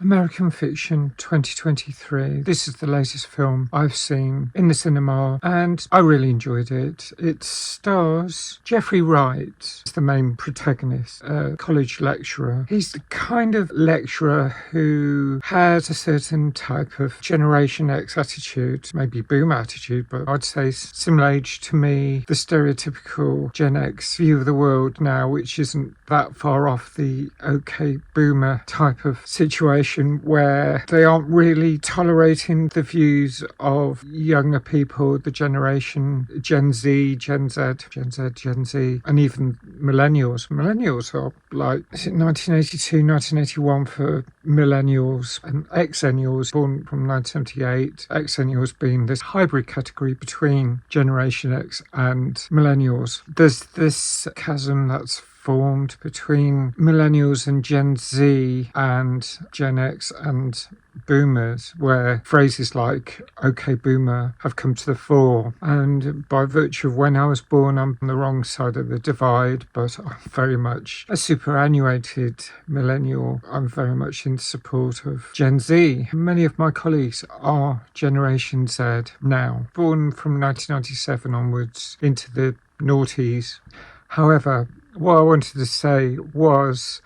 American Fiction 2023. This is the latest film I've seen in the cinema and I really enjoyed it. It stars Jeffrey Wright as the main protagonist, a college lecturer. He's the kind of lecturer who has a certain type of Generation X attitude, maybe boom attitude, but I'd say similar age to me, the stereotypical Gen X view of the world now, which isn't that far off the okay boomer type of situation where they aren't really tolerating the views of younger people, the generation Gen Z, Gen Z, and even millennials. Millennials are like, is it 1982, 1981 for millennials, and Xennials born from 1978. Xennials being this hybrid category between Generation X and millennials. There's this chasm that's formed between millennials and Gen Z and Gen X and boomers, where phrases like okay boomer have come to the fore. And by virtue of when I was born, I'm on the wrong side of the divide, but I'm very much a superannuated millennial. I'm very much in support of Gen Z. Many of my colleagues are Generation Z now, born from 1997 onwards into the noughties. However, what I wanted to say was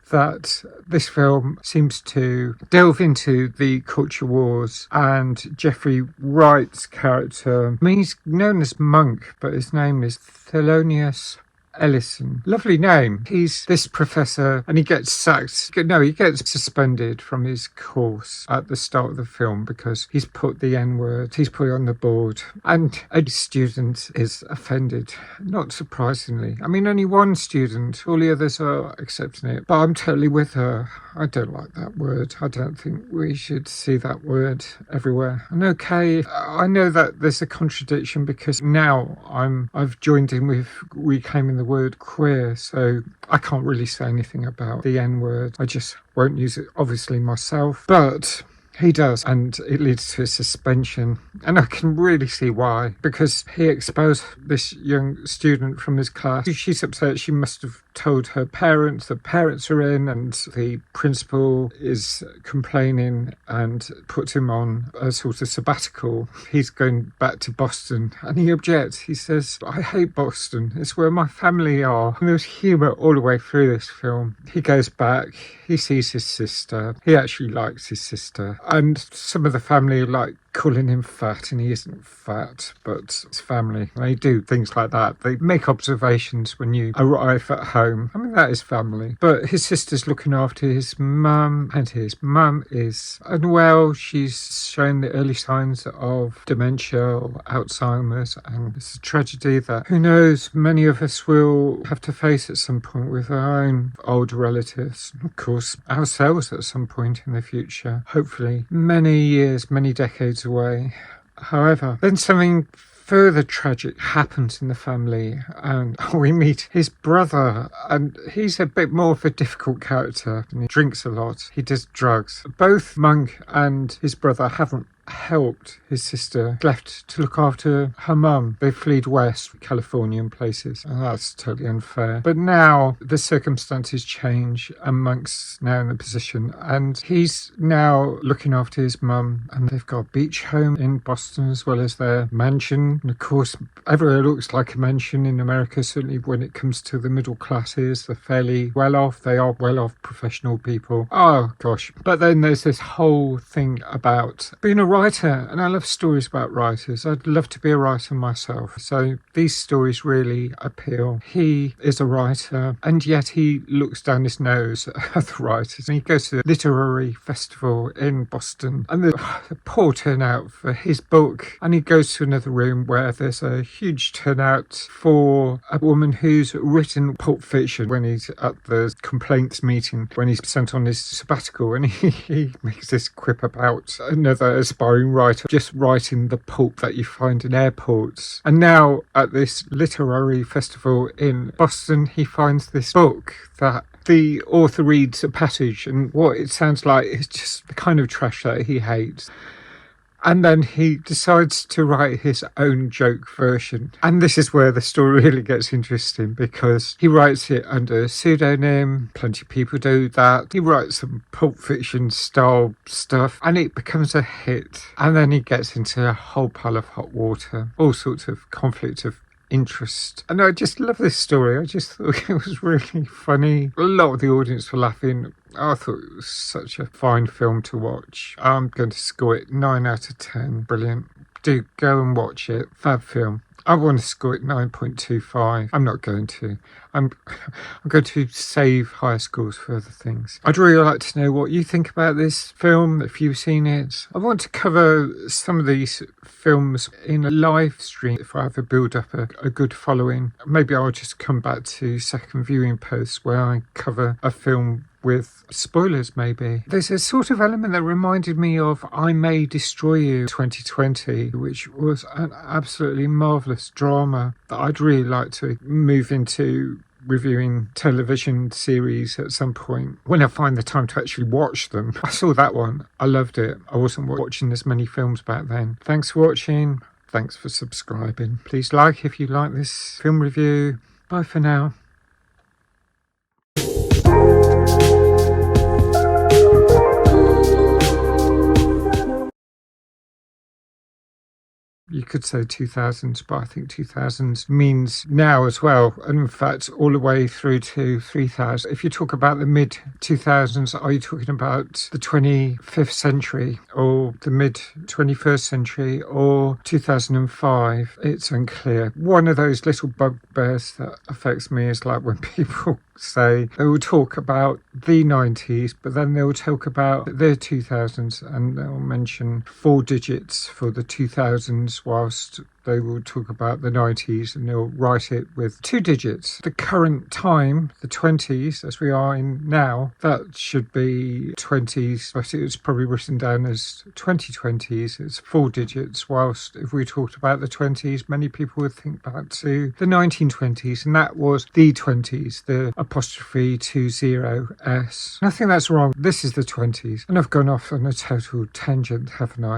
that this film seems to delve into the culture wars, and Jeffrey Wright's character, I mean, he's known as Monk, but his name is Thelonious Ellison. Lovely name. He's this professor and he gets sacked. No, he gets suspended from his course at the start of the film because he's put the N-word, he's put it on the board, and a student is offended, not surprisingly. I mean, only one student, all the others are accepting it, but I'm totally with her. I don't like that word. I don't think we should see that word everywhere. And okay, I know that there's a contradiction because now I've joined in with reclaiming the word queer, so I can't really say anything about the N-word. I just won't use it, obviously, myself, but he does, and it leads to a suspension. And I can really see why, because he exposed this young student from his class. She's upset. She must have told her parents. The parents are in, and the principal is complaining and puts him on a sort of sabbatical. He's going back to Boston, and he objects. He says, I hate Boston. It's where my family are. And there's humour all the way through this film. He goes back. He sees his sister. He actually likes his sister. And some of the family are like calling him fat, and he isn't fat, but it's family. They do things like that. They make observations when you arrive at home. I mean, that is family. But his sister's looking after his mum, and his mum is unwell. She's showing the early signs of dementia or Alzheimer's, and it's a tragedy that, who knows, many of us will have to face at some point with our own old relatives. Of course, ourselves at some point in the future. Hopefully, many years, many decades away. However, then something further tragic happens in the family, and we meet his brother, and he's a bit more of a difficult character, and he drinks a lot, he does drugs. Both Monk and his brother haven't helped his sister, left to look after her mum. They fled west, California and places, and that's totally unfair. But now the circumstances change, and Monk's now in the position, and he's now looking after his mum, and they've got a beach home in Boston as well as their mansion. And of course, everywhere looks like a mansion in America, certainly when it comes to the middle classes. They're fairly well off. They are well off professional people. Oh gosh. But then there's this whole thing about being a writer, and I love stories about writers. I'd love to be a writer myself, so these stories really appeal. He is a writer, and yet he looks down his nose at the writers, and he goes to the literary festival in Boston, and the poor turnout for his book, and he goes to another room where there's a huge turnout for a woman who's written Pulp Fiction when he's at the complaints meeting, when he's sent on his sabbatical, and he makes this quip about another aspiring writer just writing the pulp that you find in airports. And now at this literary festival in Boston, he finds this book that the author reads a passage, and what it sounds like is just the kind of trash that he hates. And then he decides to write his own joke version. And this is where the story really gets interesting, because he writes it under a pseudonym. Plenty of people do that. He writes some Pulp Fiction style stuff and it becomes a hit. And then he gets into a whole pile of hot water, all sorts of conflict of interest. And I just love this story. I just thought it was really funny. A lot of the audience were laughing. I thought it was such a fine film to watch. I'm going to score it 9 out of 10. Brilliant. Do go and watch it. Fab film. I want to score it 9.25. I'm not going to. I'm going to save higher scores for other things. I'd really like to know what you think about this film, if you've seen it. I want to cover some of these films in a live stream if I ever build up a good following. Maybe I'll just come back to second viewing posts where I cover a film with spoilers, maybe. There's a sort of element that reminded me of I May Destroy You 2020, which was an absolutely marvellous drama that I'd really like to move into reviewing television series at some point when I find the time to actually watch them. I saw that one. I loved it. I wasn't watching as many films back then. Thanks for watching. Thanks for subscribing. Please like if you like this film review. Bye for now. You could say 2000s, but I think 2000s means now as well. And in fact, all the way through to 3000. If you talk about the mid 2000s, are you talking about the 25th century or the mid 21st century or 2005? It's unclear. One of those little bugbears that affects me is like when people say they will talk about the 90s, but then they'll talk about the 2000s and they'll mention 4 digits for the 2000s whilst they will talk about the 90s and they'll write it with 2 digits. The current time, the 20s, as we are in now, that should be 20s, but it was probably written down as 2020s. It's 4 digits, whilst if we talked about the 20s, many people would think back to the 1920s, and that was the 20s, the apostrophe 20s. And I think that's wrong. This is the 20s. And I've gone off on a total tangent, haven't I?